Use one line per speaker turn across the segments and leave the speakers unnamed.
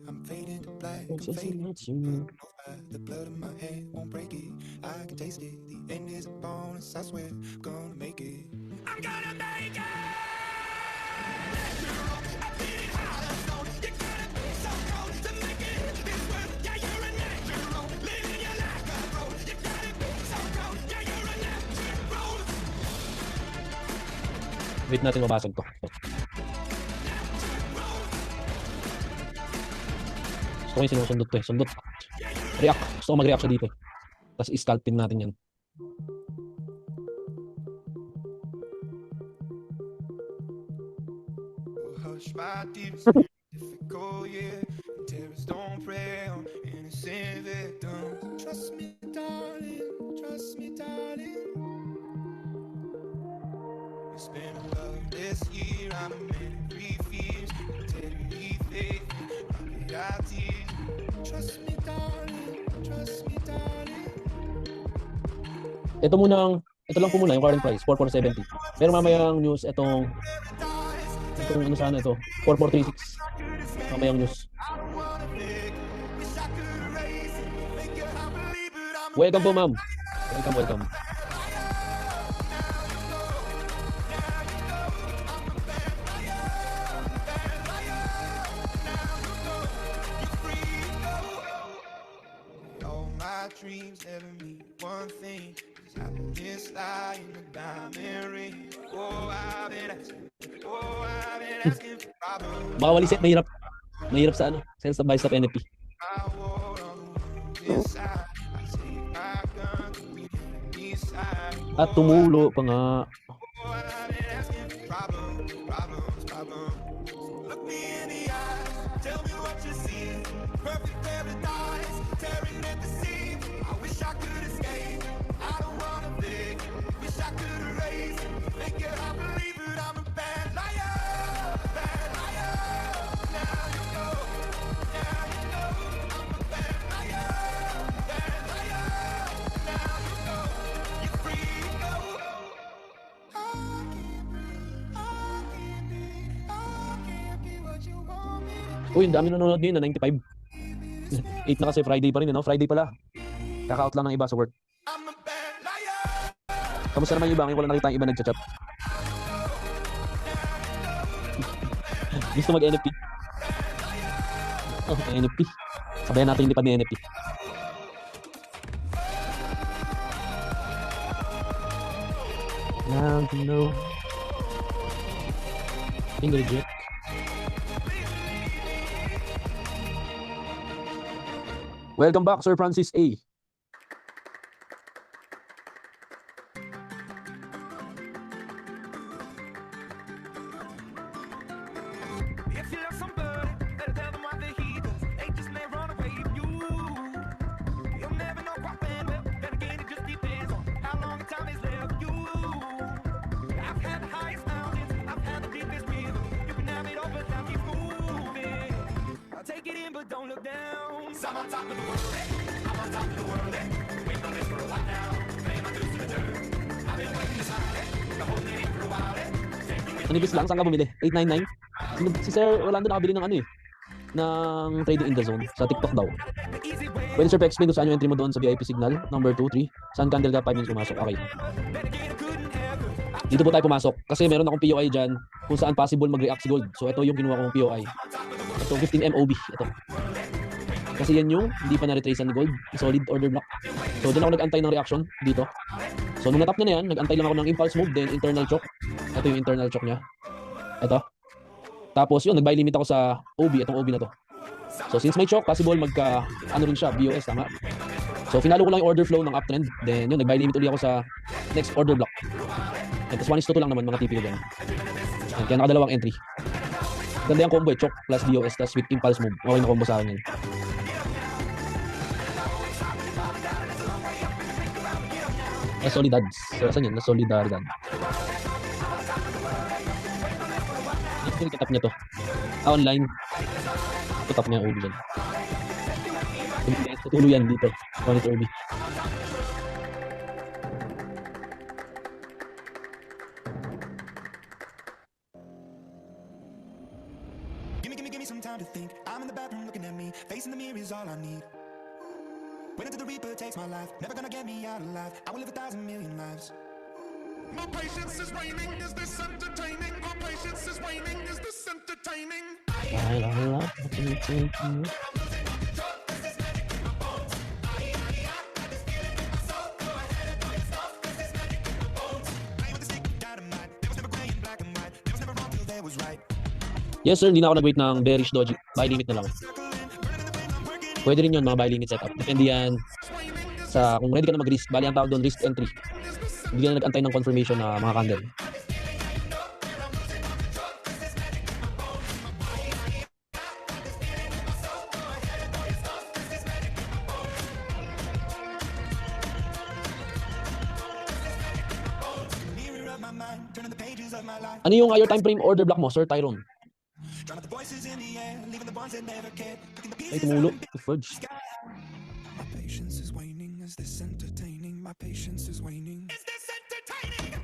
I'm fading to black. I'm fading. The blood in my head won't break it. I can taste it. The end is a bonus. I swear I'm gonna make it. I'm gonna make it.
Wait natin mabasag to. Gusto ko yung sinusundot to eh. Sundot. React. Gusto ko mag-react siya dito eh. Tapos i-scalpin natin yan. Ito lang po muna yung current price, 4470. Pero mamayang news, itong ano sana ito, 4436. Mamayang news. Welcome po, ma'am. Welcome.
Dreams never mean one thing. Just happiness lie in the diamond ring. Oh, I've been asking for problems.
Baka wali set, mahirap sa ano, sales of buy-stop NFP. At tumulo pa nga. Uy, ang dami nanonood ngayon na 95. 8 na kasi, Friday pa rin, no? Friday pala. Kaka-out lang ng iba sa work. Kamusta naman yung iba? Ngayon wala nakita yung iba nagchat-chat. Gusto mag-NFP? Oh, NFP. Sabayan natin yung lipad ni NFP. Now to know. Ingrid. Welcome back, Sir Francis A. Anibis lang, saan ka bumili? 899? Si Sir Orlando nakabili ng ano eh, ng trading in the zone sa TikTok daw. Pwede sir pa-explain kung saan yung entry mo doon sa VIP signal number 2, 3. Saan candle ka 5 minutes pumasok? Okay. Dito po tayo pumasok kasi meron akong POI dyan kung saan possible mag-react si gold. So ito yung kinuha kong POI. Ito 15 MOB. Ito. Kasi yan yung hindi pa na-retracean ni gold. Solid order block. So doon ako nag-antay ng reaction dito. So nung natap niya na yan, nag-antay lang ako ng impulse move, then internal choke. Ito yung internal choke niya. Ito. Tapos yun, nag-buy limit ako sa OB, itong OB na to. So since may choke, possible magka, ano rin siya, BOS, tama? So finalo ko lang yung order flow ng uptrend. Then yun, nag-buy limit ulit ako sa next order block. And tapos 1:2 lang naman mga TP ko dyan. And kaya nakadalawang entry. Ganda yung combo eh, choke plus BOS, plus with impulse move. Okay na combo sa akin yun. Solidads. So, saan yun? Solidaridad. Ito yung kitap niya to. Online. Kitap niya yung OB dyan. Tutuluyan dito. Monitor OB.
Give me some time to think. I'm in the bathroom looking at me. Facing the mirror is all I need. Wait until the Reaper takes my life. Never gonna get me out alive. I will live 1,000 million lives.
My patience is waning, is this entertaining? My patience is waning, is this entertaining?
Yes sir, hindi na ako nag-wait ng bearish doji. Buy limit na lang. Pwede rin yun mga buy limit setup. Depende yan sa kung ready ka na mag-risk. Bali ang tawag doon risk entry. Hindi ka na nag-antay ng confirmation na mga candle. Ano yung higher time frame order block mo, Sir Tyrone? Ay, tumulo. Fudge.
My patience is waning. Is this entertaining? My patience is waning.
Is this entertaining?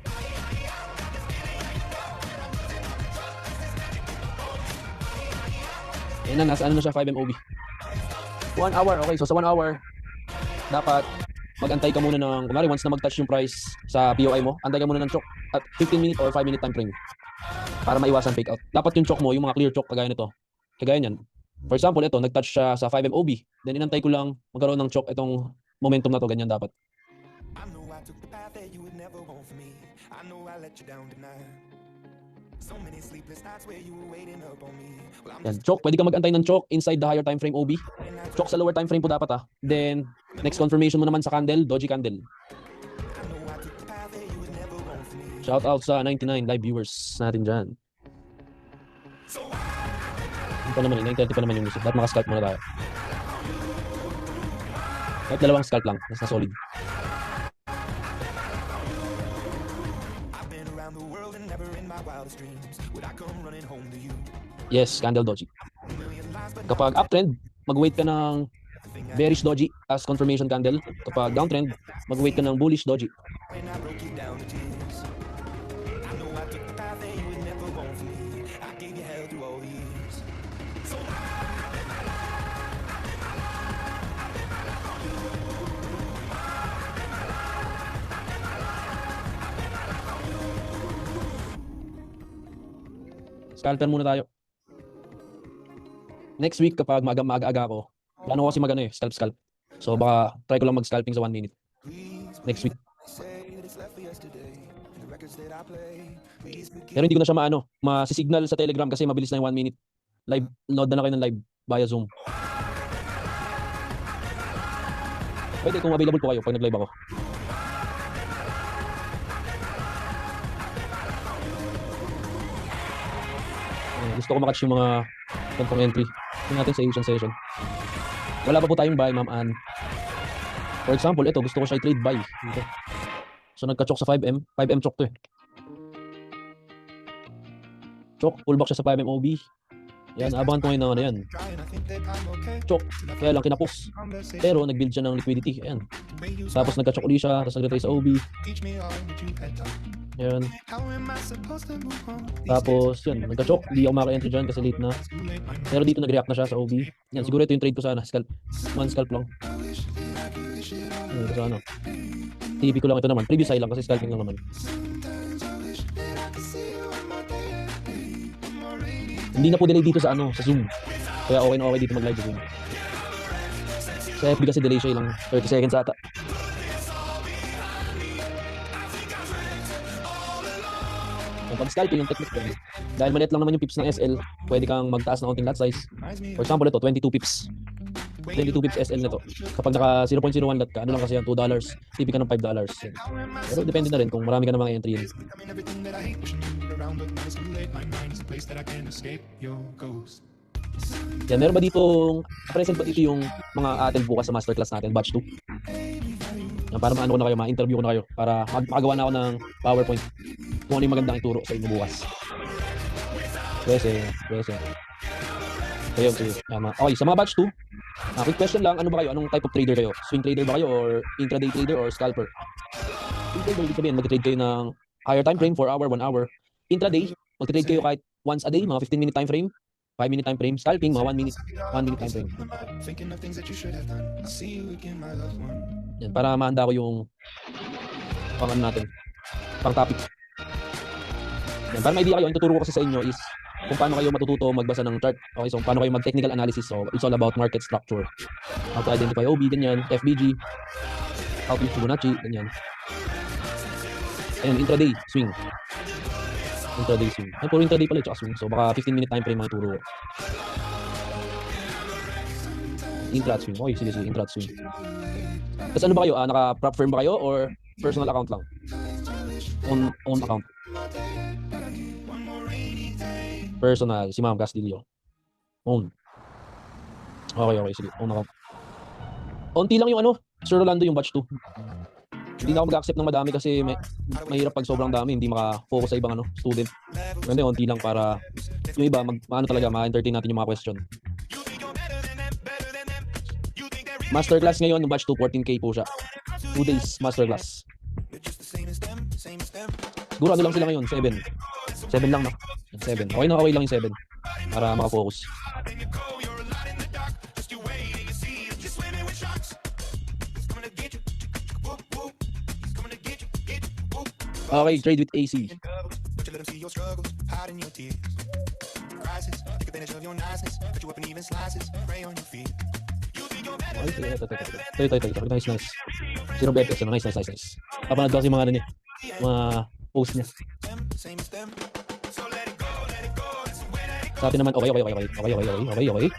Ayan na, nasa ano na siya, 5 MOB. 1 hour, okay. So sa 1 hour, dapat mag-antay ka muna ng, kunwari once na mag-touch yung price sa POI mo, antay ka muna ng choke at 15-minute or 5-minute time frame para maiwasan fake out. Dapat yung choke mo, yung mga clear choke, kagaya nito. Kagaya niyan. For example, ito, nag-touch siya sa 5 MOB. Then inantay ko lang magkaroon ng choke itong momentum na to, ganyan dapat.
I know I took the path that you would never want for me. I know I let you down tonight. So many sleepless nights where you were waiting up on me. Well, I'm
Yan, choke, pwede ka mag-antay ng choke inside the higher time frame OB. Choke sa lower time frame po dapat ah. Then, next confirmation mo naman sa candle, doji candle.
I know I took the path that you would never want for me.
Shout out sa 99 live viewers natin dyan. Ano pa naman, 9:30 pa naman yung music. Dapat maka-scalp muna tayo. Kahit dalawang scalp lang, mas na solid.
I've been around the world and never in my wildest dreams would I come running home to you.
Yes, candle doji.
A million lies, but
Kapag uptrend, mag-wait ka ng bearish doji as confirmation candle. Kapag downtrend, mag-wait ka ng bullish doji.
when I broke you down to tears. I know I took the path that you would never want for me. I gave you hell through all the years.
Scalper muna tayo. Next week kapag maaga-aga ako, plano ko kasi mag-ano eh, scalp. So baka try ko lang mag-scalping sa 1 minute. Next week.
Say that it's left for yesterday. And the records that I play, please forgive.
Pero hindi ko na siya masisignal sa Telegram kasi mabilis na yung 1 minute. Live, load na lang kayo ng live via Zoom. Pwede kung available po kayo pag nag-live ako. Gusto ko makatch yung mga confirm entry. Tingnan natin sa Asian session. Wala pa po tayong buy, Ma'am Ann. For example, ito, gusto ko siya i-trade buy. Dito. So, nagka-choke sa 5M. 5M choke to eh. Choke, pullback siya sa 5M OB. Yan, abangan ko ngayon na ano yan.
Trying, I think that I'm okay.
Choke, kaya lang kinapos. Pero, nag-build siya ng liquidity. Ayan. Tapos, nagka-choke ulit siya. Tapos, nag-retry sa OB.
Teach me all that you had done.
Yan.
How am I supposed to move on?
Tapos, yan. Nagka-choke. Hindi ako maka-entry dyan kasi late na. Pero dito nag-react na siya sa OB. Yan, siguro ito yung trade ko sana. Scalp. 1 scalp lang. Yan, ito sana. TP ko lang ito naman. Previous high lang kasi scalping lang naman. Hindi na po delay dito sa ano, sa Zoom. Kaya okay na okay dito mag-live sa Zoom. Sa FB kasi delay siya lang 30 seconds ata. Pag scalping yung technique ko. Dahil maliit lang naman yung pips ng SL, pwede kang magtaas ng konting lot size. For example, ito 22 pips. 22 pips SL na to. Kapag naka 0.01 lot ka, ano lang kasi yan, $2. TP ka ng $5. Yan. Pero depende na rin kung marami ka na mga entry yun.
I mean everything that I hate, pushing you around, but now it's too late. My mind's a place that I can't escape your ghost.
Yan, meron ba ditong, present ba dito yung mga attend bukas sa masterclass natin, batch 2? Yan, para maano ko na kayo, ma-interview ko na kayo, para makagawa na ako ng PowerPoint kung ano yung magandang ituro sa inyo bukas. Pwese. Ayun, sige. Okay, sa mga batch 2, quick question lang, ano ba kayo? Anong type of trader kayo? Swing trader ba kayo or intraday trader or scalper? Swing trader, ibig sabihin, mag-trade kayo ng higher time frame, 4 hour, 1 hour. Intraday, mag-trade kayo kahit once a day, mga 15-minute time frame, 5-minute time frame. Scalping, mga 1 minute time frame.
Thinking of things that you should have done. I see you again, my loved one.
Yan, para mahanda ko yung pang ano natin, pang topic. Yan, para may idea kayo, ang tuturo ko kasi sa inyo is kung paano kayo matututo magbasa ng chart. Okay, so paano kayo mag-technical analysis. So it's all about market structure. How to identify OB, ganyan, FBG, how to use Fibonacci, ganyan. Ayun, intraday, swing. Intraday swing. Ay, puro intraday pala, tsaka swing. So baka 15-minute time frame ang ituro ko. Intrat swing. Okay, sige, intrat swing. Tapos ano ba kayo? Naka-prop firm ba kayo or personal account lang? Own account. Personal, si Ma'am Castillo. Own. Okay, sige. Own account. Unti lang yung Sir Rolando yung batch 2. Hindi na ako mag-accept ng madami kasi mahirap pag sobrang dami, hindi maka-focus sa ibang student. Kasi unti lang para yung iba, talaga, ma-entertain natin yung mga question. Masterclass ngayon, batch 2, 14K po siya. 2 days masterclass. Siguro lang sila ngayon, 7. 7 lang na. 7. Okay lang yung 7. Para maka-focus. Okay, trade with AC. Nice. Zero BFX, nice. Papanood ko kasi mga niya, mga post niya. Sa atin naman, okay.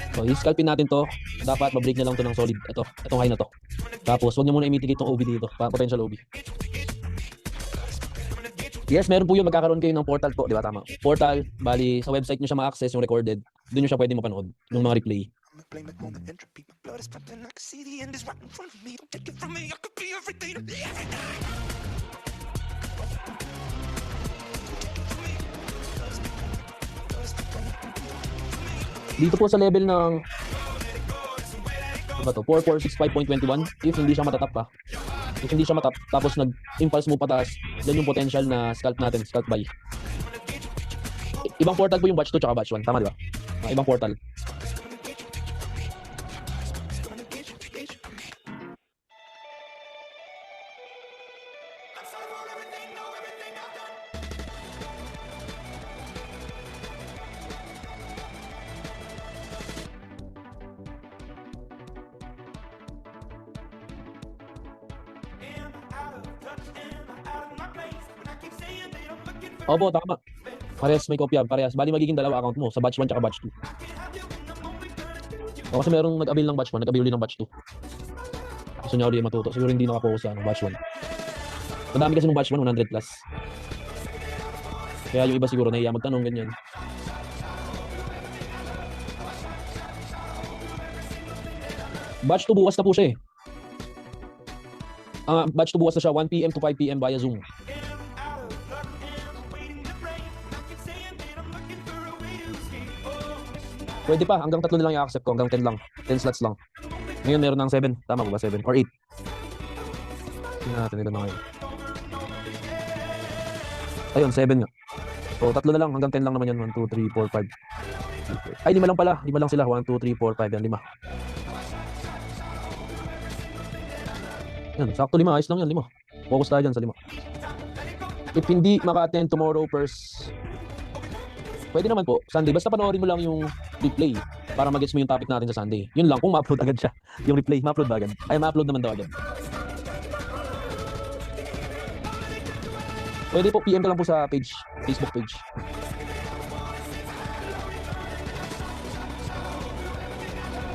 So, i-scalpin natin to. Dapat ma-break na lang to ng solid. Itong high na to. Tapos, wag niyo muna i-mitigate itong OB dito. Potential OB. Yes, meron po yung magkakaroon kayo ng portal po. Di ba? Tama. Portal, bali, sa website nyo siya ma-access yung recorded. Doon nyo siya pwede mapanood. Yung mga replay. Dito po sa level ng 4465.21, if hindi siya matatap pa. If hindi siya matap, tapos nag-impulse mo pataas, yan yung potential na scalp natin, scalp buy. Ibang portal po yung batch 2 tsaka batch 1, tama di ba? Ibang portal. Opo, tama. Parehas may kopya, parehas. Bali magiging dalawa account mo sa batch 1 tsaka batch 2. O, kasi merong nag-avail ng batch 1, nag-avail din ng batch 2. Gusto niya ulit matuto. Siguro hindi nakapokus sa batch 1. Madami kasi ng batch 1, 100 plus. Kaya yung iba siguro nahiya magtanong ganyan. Batch 2 bukas na po siya eh. Batch 2 bukas na siya, 1 PM to 5 PM via Zoom. Pwede pa, hanggang 3 na lang i-accept ko, hanggang 10 lang. 10 slots lang. Ngayon meron ng 7, tama ba? 7 or 8. Tingnan natin ito na ngayon. Ayun, 7 nga. So, 3 na lang, hanggang 10 lang naman yan. 1, 2, 3, 4, 5. Ay, 5 lang pala. 5 lang sila. 1, 2, 3, 4, 5. Yan, 5. Yan, sakto 5. Ayos lang yan, 5. Focus tayo dyan sa 5. If hindi maka-attend tomorrow, pwede naman po, Sunday. Basta panoorin mo lang yung replay para mag-gets mo yung topic natin sa Sunday. Yun lang, kung ma-upload agad siya. Yung replay, ma-upload ba agad? Ay, ma-upload naman daw agad. Pwede po, PM ka lang po sa page, Facebook page.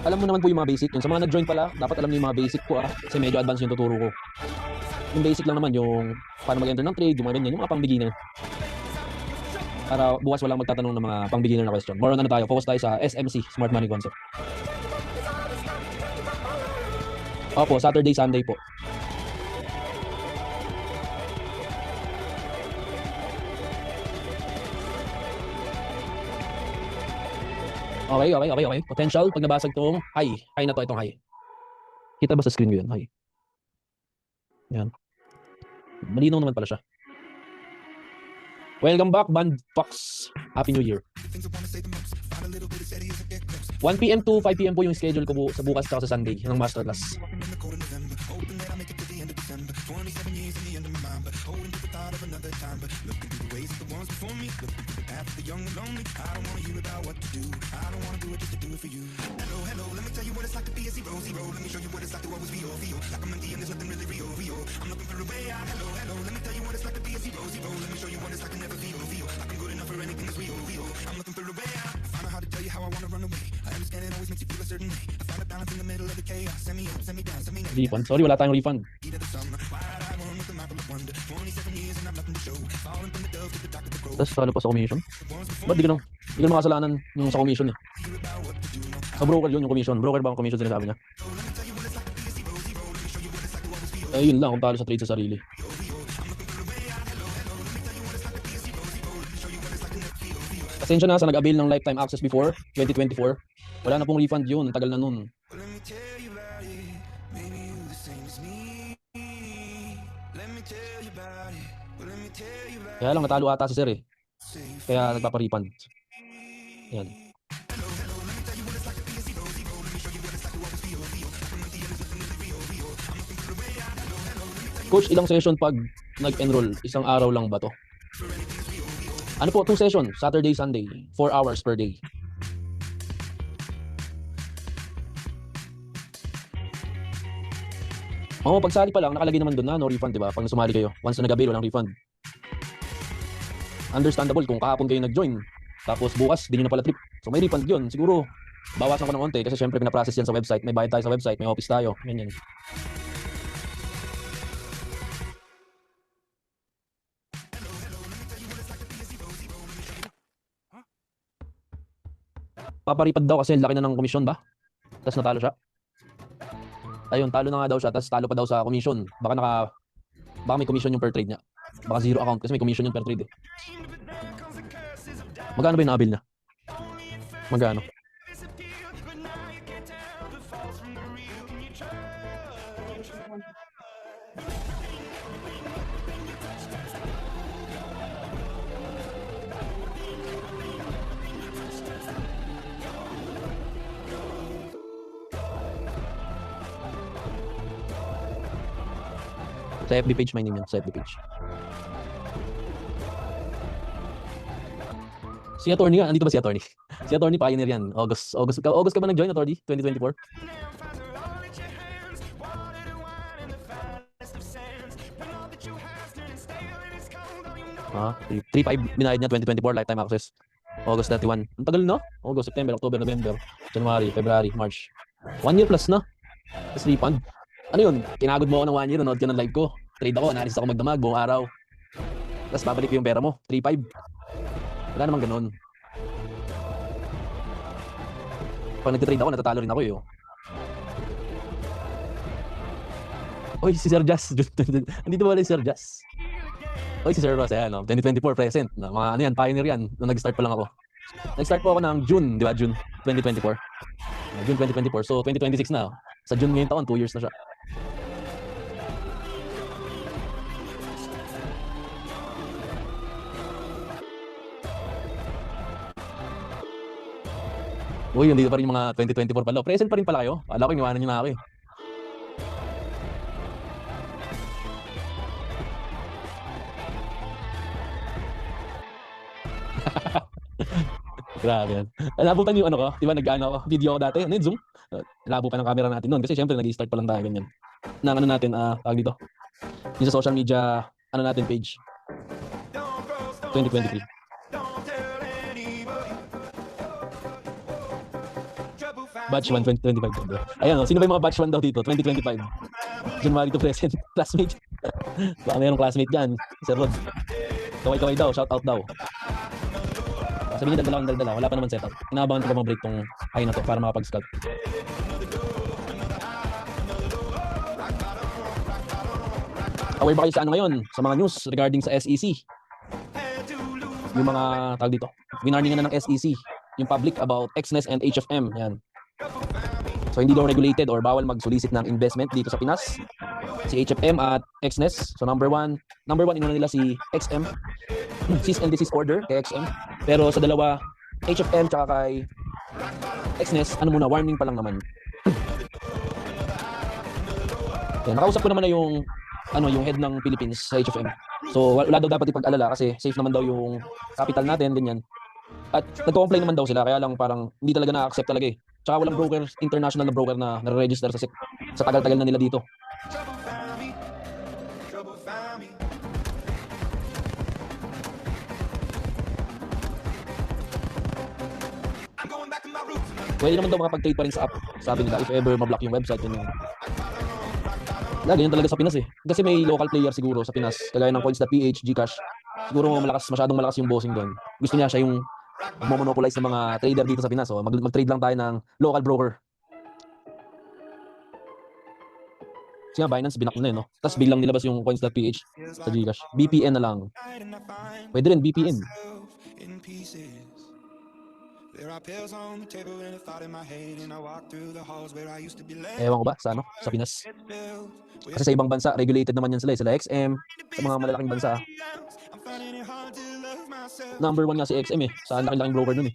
Alam mo naman po yung mga basic. Yung sa mga nag-join pala, dapat alam niyo yung mga basic po kasi medyo advanced yung tuturo ko. Yung basic lang naman, yung paano mag-enter ng trade, yung mga ganyan, yung mga pang-beginner. Para bukas walang magtatanong ng mga pang-beginner na question. More on tayo, focus tayo sa SMC, Smart Money Concept. Opo, Saturday, Sunday po. Okay. Potential pag nabasag tong high. High na to, itong high. Kita ba sa screen ko yun? High. Yan. Malinaw naman pala siya. Welcome back, Band Fox. Happy New Year. 1 PM to 5 PM po yung schedule ko sa bukas at sa Sunday ng masterclass. Refund. Sorry, wala tayong refund. Tapos talo pa sa commission. Ba't di ka makasalanan yung sa commission eh? Sa broker yun yung commission. Broker ba ang commission sinasabi niya? Eh yun lang kung talo sa trade sa sarili. Pasensya na sa nag-avail ng lifetime access before 2024. Wala na pong refund yun. Tagal na nun. Kaya lang natalo ata si sir eh. Kaya nagpapa-refund. Yan. Coach, ilang session pag nag-enroll? Isang araw lang ba to? Ano po, 2 session, Saturday, Sunday, 4 hours per day. Oo, pagsali pa lang, nakalagay naman doon na no refund, di ba? Pag sumali kayo, once na nag-avail, walang refund. Understandable kung kahapon kayo nag-join, tapos bukas, di nyo na pala trip. So may refund yun. Siguro, bawasan ko ng onte kasi syempre pinaprocess yan sa website. May bayad tayo sa website, may office tayo. Ganyan. Paparipad daw kasi laki na ng komisyon ba? Tapos natalo siya. Ayun, talo na nga daw siya, tapos talo pa daw sa commission. Baka may commission yung per trade niya. Baka zero account kasi may commission yung per trade eh. Magkano ba yung nakabil niya? Magkano? Sa FB page, my name yun. Sa FB page. Si attorney nga. Andito ba si attorney? Si attorney pioneer yan. August ka ba nag-join, attorney? 2024? Ah, 3.5 binayad niya 2024 lifetime access. August 31. Ang tagal no? August, September, October, November, January, February, March. 1 year plus na. Tapos refund. Ano yun? Kinagod mo ako ng 1 year, nanood ka ng live ko. Trade ako, naalis ako magdamag buong araw. Tapos babalik ko yung pera mo. 3.5. Wala namang ganun. Pag nagtitrade ako, natatalo rin ako eh. Oy, si Sir Jazz. Andito ba rin si Sir Jazz? Oy, si Sir Ross. Ayan, 2024 present. Mga ano yan, pioneer yan. Nung nag-start pa lang ako. Nag-start po ako ng June, di ba? June 2024. June 2024. So, 2026 na. Sa June ngayong taon, 2 years na siya. Uy, hindi pa rin yung mga 2024 pala. Present pa rin pala kayo. Alam ko, iniwanan nyo na ako eh. Grabe yan. Nabutan yung ano ko, di ba nag-ano ako, video ako dati, ano yun, Zoom? Labo pa ng camera natin noon kasi syempre nag-i-start pa lang tayo ganyan. Nang ano natin, tawag dito, yung sa social media, ano natin page, 2023. Batch 1, 2025. Ayan o, sino ba yung mga batch 1 daw dito, 2025? January to present, classmate. Baka mayroong classmate dyan, Sir Rod. Kaway-kaway daw, shout out daw. Sabihin niya, daldala, wala pa naman setup. Inaabangan ko pa mag-break tong high na to para makapag-scalp. Aware ba kayo sa ano ngayon? Sa mga news regarding sa SEC? Yung mga tawag dito, winarningan na ng SEC yung public about XNES and HFM. Yan. So hindi daw regulated or bawal mag-solicit ng investment dito sa Pinas. Si HFM at XNES. So number one inuna nila si XM. Cease and desist order kay XM. Pero sa dalawa, HFM tsaka kay XNES, warning pa lang naman. Yan, nakausap ko naman na yung head ng Philippines sa HFM. So wala daw dapat ipag-alala kasi safe naman daw yung capital natin, ganyan. At nagko-complain naman daw sila, kaya lang parang hindi talaga na-accept talaga eh. Tsaka walang broker, international na broker na nare-register sa tagal-tagal na nila dito. Pwede naman daw makapag-trade pa rin sa app. Sabi nila, if ever ma-block yung website, yun yung... Ganyan talaga sa Pinas eh. Kasi may local player siguro sa Pinas, kagaya ng Coins.ph, Gcash. Siguro masyadong malakas yung bossing doon. Gusto niya siya yung monopolize ng mga trader dito sa Pinas. So mag-trade lang tayo ng local broker. Kasi nga Binance, binak na no? Tapos biglang nilabas yung Coins.ph sa Gcash. VPN na lang. Pwede rin, VPN. Ewan ko ba sa sa Pinas? Kasi sa ibang bansa, regulated naman yan sila. Sila XM, sa mga malalaking bansa. Number 1 nga si XM eh. Sa laking broker nun eh.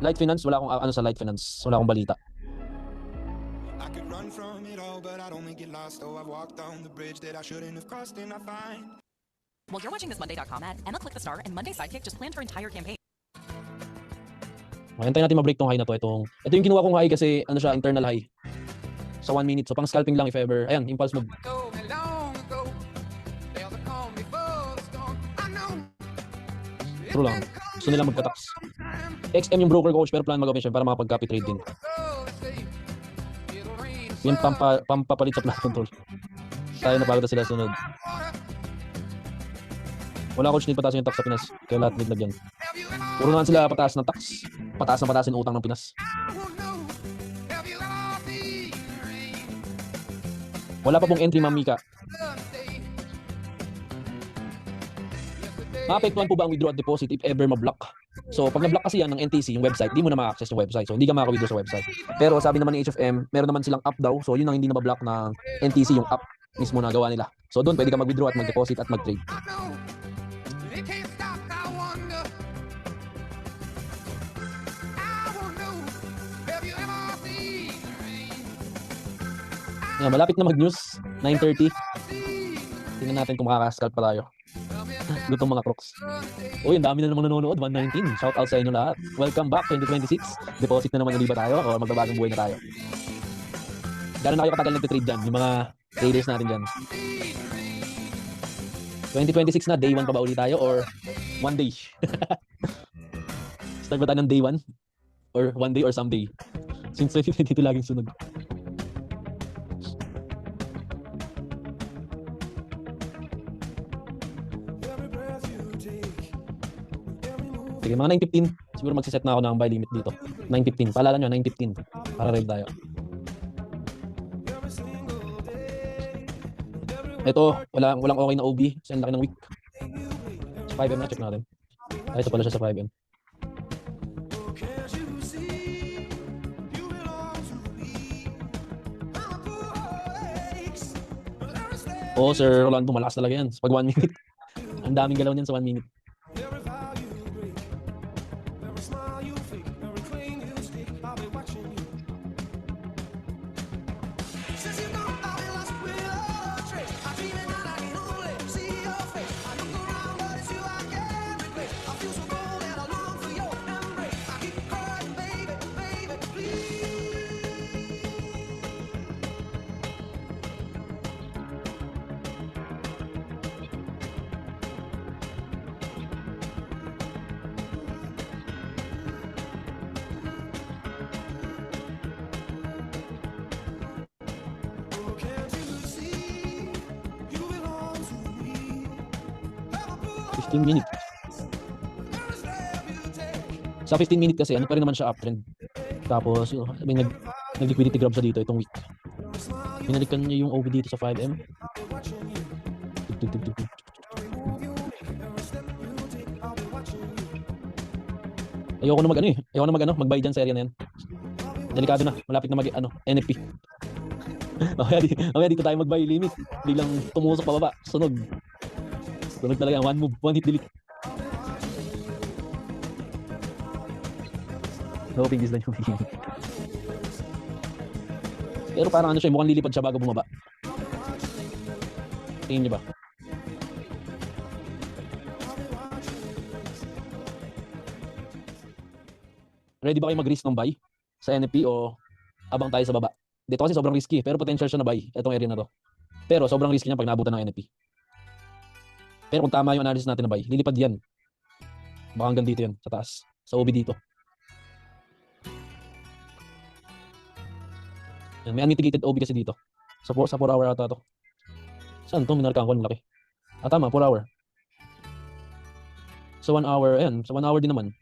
Light Finance, wala akong sa Light Finance. Wala akong balita.
While you're watching this Monday.com ad, Emma clicked the star and Monday Sidekick just planned her entire campaign.
Hintayin natin ma-break tong high na to. Ito yung kinuha kong high kasi siya, internal high. Sa 1 minute. So pang scalping lang if ever. Ayan, impulse move. True lang. Gusto nila magka-tax. XM yung broker coach pero plan mag-open siya para makapag-copy trade din. Yan pampapalit sa plot control. Tayo na pagod sila sunod. Wala coach, need pataas yung tax sa Pinas. Kaya lahat need lagyan. Puro naman sila pataas ng tax. Pataas na pataas yung utang ng Pinas. Wala pa pong entry, Ma'am Mika. Maapektuhan po ba ang withdraw at deposit if ever ma-block? So pag na-block kasi yan ng NTC, yung website, di mo na ma-access yung website. So hindi ka maka-withdraw sa website. Pero sabi naman ng HFM, meron naman silang app daw. So yun ang hindi na ma-block ng NTC, yung app mismo na gawa nila. So doon pwede ka mag-withdraw at mag-deposit at mag-trade. Yan, malapit na mag-news. 9:30. Tingnan natin kung makaka-scalp pa tayo. Lutong mga crooks. Uy, ang dami na namang nanonood. 119. Shout out sa inyo lahat. Welcome back 2026. Deposit na naman ulit ba tayo o magbabagong buhay na tayo? Gano'n na kayo katagal nagtitrade dyan? Yung mga traders natin dyan. 2026 na, day 1 pa ba ulit tayo or 1 day? Start ba tayo ng day 1? Or 1 day or someday? Since 2022 laging sunod. Sige, mga 9:15. Siguro magsiset na ako ng buy limit dito. 9:15. Paalala nyo, 9:15. Para rev tayo. Ito, walang okay na OB. Kasi ang laki ng week. 5M na, check natin. Ay, ito pala siya sa 5M. Oh, Sir Rolando, malakas talaga yan. Pag 1 minute. Ang daming galaw niyan sa 1 minute. Minute. Sa 15 minute kasi ano pa rin naman siya uptrend. Tapos Nag-liquidity grab siya dito itong week. Binalikan niya yung OB dito sa 5M. Tug, tug, tug, tug. Ayoko na mag-buy dyan sa area na yan. Delikado na, malapit na NFP. Mamaya dito tayo mag-buy limit. Biglang tumusok pababa, sunog talaga, one move, one hit delete. Hoping this lang yung hihing. Pero parang siya, mukhang lilipad siya bago bumaba. Tingin niyo ba? Ready ba kayo mag-risk ng buy sa NFP o abang tayo sa baba? Dito kasi sobrang risky, pero potential siya na buy itong area na to. Pero sobrang risky niya pag naabutan ng NFP. Pero kung tama yung analysis natin na buy, lilipad yan. Baka hanggang dito yan, sa taas. Sa OB dito. Yan, may unmitigated OB kasi dito. Sa 4 hour ata to. Saan to? Minarkaan ko, malaki. Tama, 4 hour. Sa 1 hour, ayan, sa 1 hour din naman.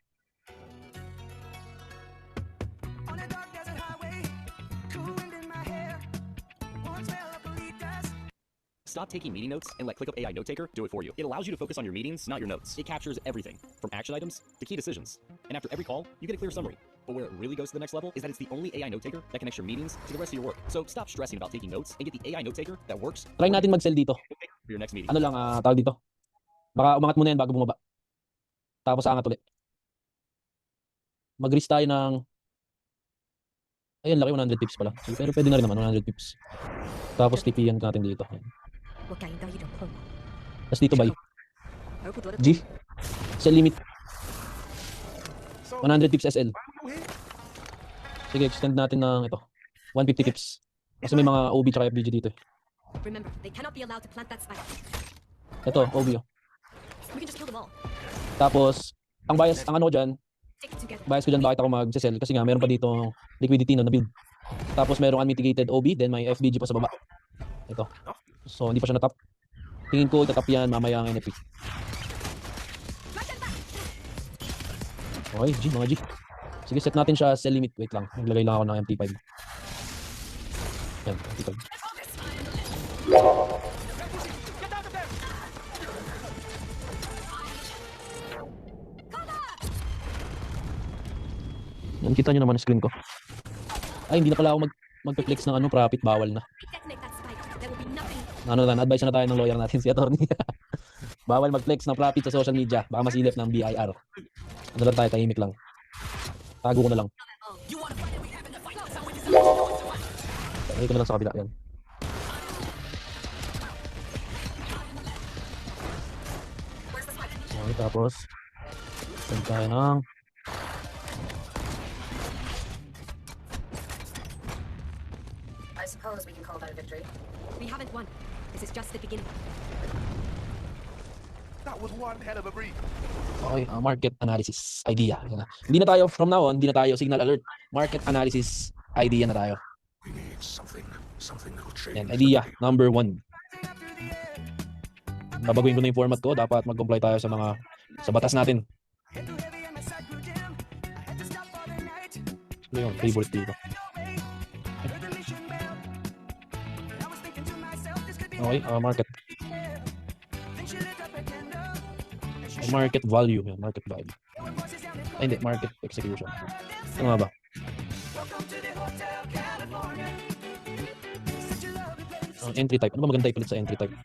Stop taking meeting notes and let ClickUp AI Note Taker do it for you. It allows you to focus on your meetings, not your notes. It captures everything, from action items to key decisions. And after every call, you get a clear summary. But where it really goes to the next level is that it's the only AI Note Taker that connects your meetings to the rest of your work. So stop stressing about taking notes and get the AI Note Taker that works
Try natin mag-sell dito.
for your next meeting.
Ano lang, tawag dito. Baka umangat muna yan bago bumaba. Tapos aangat ulit. Mag-risk tayo ng... Ayun, laki, 100 pips pala. Pero pwede na rin naman, 100 pips. Tapos TP-yan natin dito. Tapos dito buy. G. Sell limit. 100 pips SL. Sige, extend natin ng ito. 150 pips. Kasi may mga OB tsaka FBG dito.
Remember, they cannot be allowed to plant that spike.
Ito, OB.
We can just kill them all.
Tapos, ang bias, ang ano ko dyan,
Stick it together.
bias ko dyan bakit ako mag-sell. Kasi nga, meron pa dito liquidity na build. Tapos merong unmitigated OB, then may FBG pa sa baba. Ito. So, hindi pa siya natap. Tingin ko, itatap yan mamaya ang NFP. Okay, G, mga G. Sige, set natin siya sell limit. Wait lang, naglagay lang ako ng MT5. Yan, MT5. Yan, kita nyo naman ang screen ko. Ay, hindi na pala ako mag-flex ng profit, bawal na.
Detonate that spike. There will be nothing.
Advice na tayo ng lawyer natin, si attorney. Bawal mag-flex ng profit sa social media. Baka masilip ng BIR. Ano lang tayo, tahimik lang. Tago ko na lang. Tago ko na lang sa kabila. Yan. Okay, tapos send tayo ng
I suppose we can call that a victory. We haven't won. This is just the beginning.
That was one hell of a brief.
okay, market analysis idea. Yan na. Hindi na tayo, from now on, hindi na tayo signal alert. Market analysis idea na tayo.
We need something that'll change.
Yan, idea number 1. Babaguhin ko na yung format ko. Dapat mag-comply tayo sa batas natin. Ano yung favorite dito? Okay, market. Market value. Yan, market value. Ay, hindi. Market execution. Ano nga ba? Entry type. Ano ba maganda ipalit sa entry type?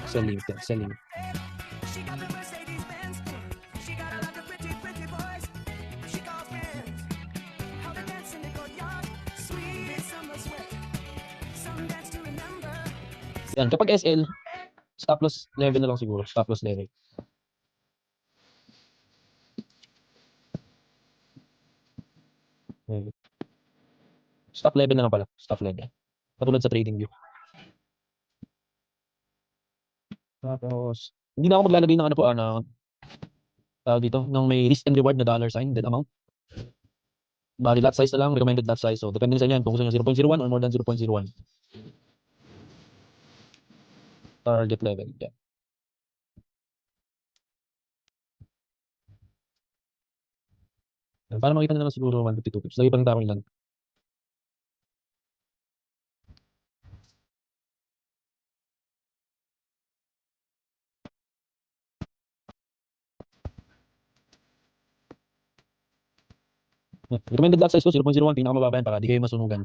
Selling. Yan, selling. Yan, kapag SL, stop loss level na lang siguro. Stop loss level. Okay. Stop level na lang pala. Stop level. Katulad sa trading view. Tapos, hindi na ako maglalagay ng dito, ng may risk and reward na dollar sign, then amount. Bali, lot size na lang, recommended lot size. So, depende sa inyo kung gusto nyo 0.01 or more than 0.01. Target level. Yeah. Para makita nyo naman siguro 152 pips. Lagi pa rin tawang ilan. Recommended lot size ko 0.01, pinakamababa yan para di kayo masunugan.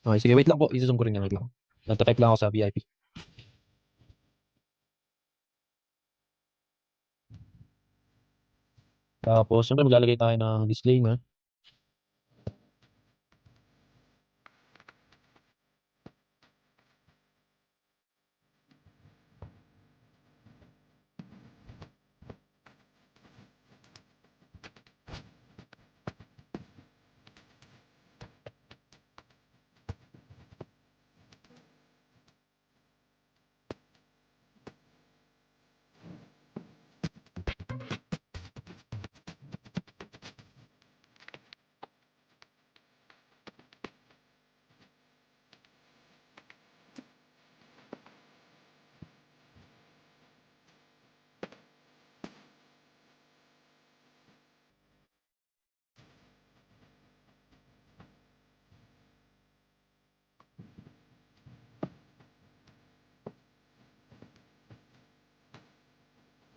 Okay, sige, wait lang po. Isusum ko rin yan, wait lang. Nagta-type lang ako sa VIP. Tapos, syempre maglalagay tayo ng disclaimer.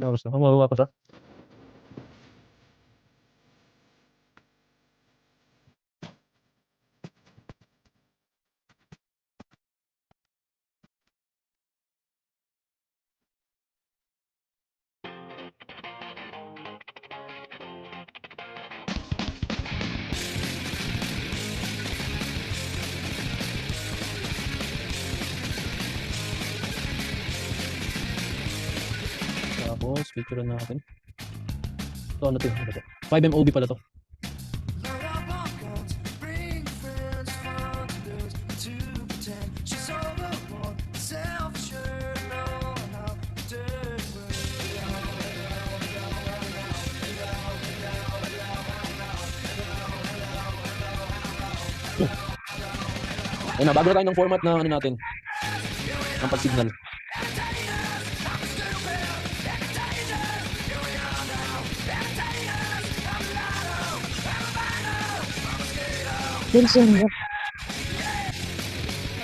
Tapos na, mababa pa siya. Tapos, picture natin. Ito, ano to? Ano to? 5 MOB pala to. Ayun na, bago na tayo ng format na ano natin. Ang pag-signal.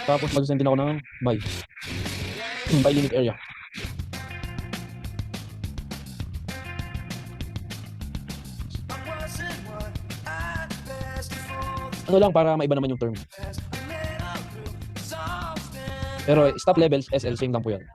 Tapos mag-send din ako ng buy. Buy limit area. Ano lang para maiba naman yung term. Pero stop levels, SL, same lang po yan.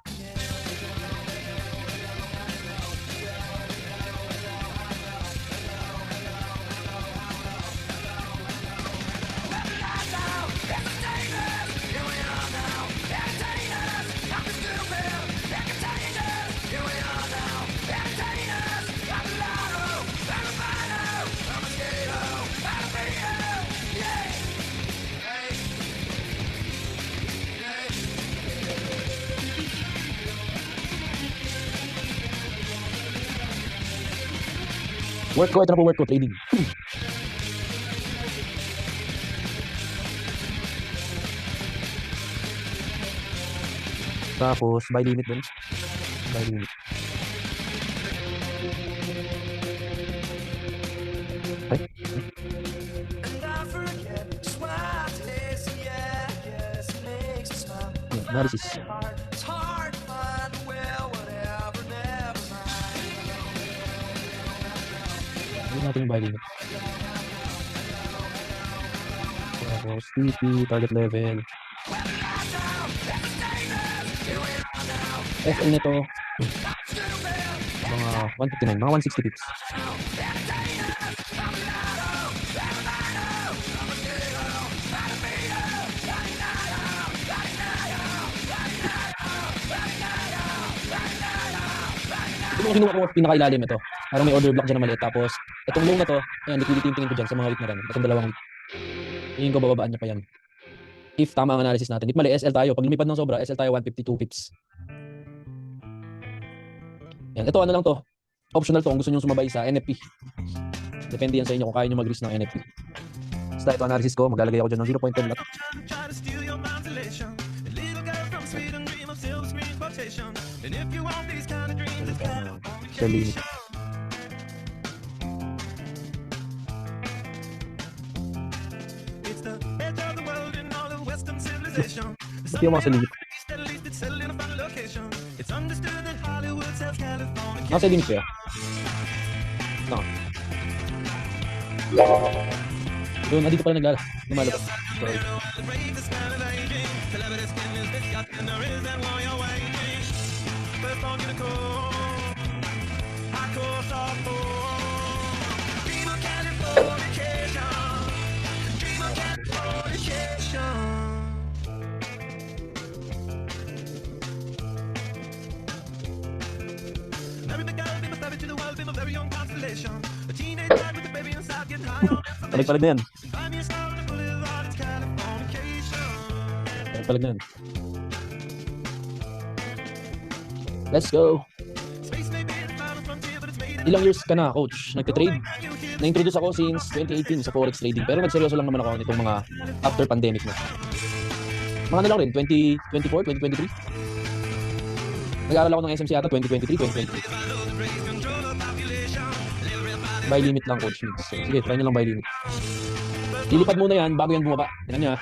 Work ko, ito na po work ko, trading. Tapos, buy limit din. Buy limit. Ay. Analysis. Natin yung buy limit. Tapos TP, target level. FL nito mga 159, mga 160 pips. Ito yung kinuha ko pinakailalim ito. Parang may order block dyan na maliit. Tapos, itong low na to, ayan, liquidity yung tingin ko dyan sa mga week na rin. Itong dalawang week. Hingin ko bababaan niya pa yan. If tama ang analysis natin. Di mali, SL tayo. Pag lumipad ng sobra, SL tayo 152 pips. Yan. Ito, ano lang to. Optional to kung gusto nyo sumabay sa NFP. Depende yan sa inyo kung kaya nyo mag-risk ng NFP. Basta ito analysis ko, maglalagay ako dyan ng 0.10 lot. Sell limit. Ba't yung mga salimit? Mga salimit kaya? No. Doon, nandito pala lumalabas. Sorry. Palag-palag na yan. Palag na yan. Let's go. Ilang years ka na, coach? Nagte-trade? Na-introduce ako since 2018 sa forex trading. Pero nagseryoso lang naman ako nitong mga after pandemic na. Mga na lang rin, 2024, 2023. Nag-aaral ako ng SMC ata 2023, 2023. Buy limit lang, coach. Sige, try nyo lang buy limit. Lilipad muna yan bago yan bumaba. Tingnan niya.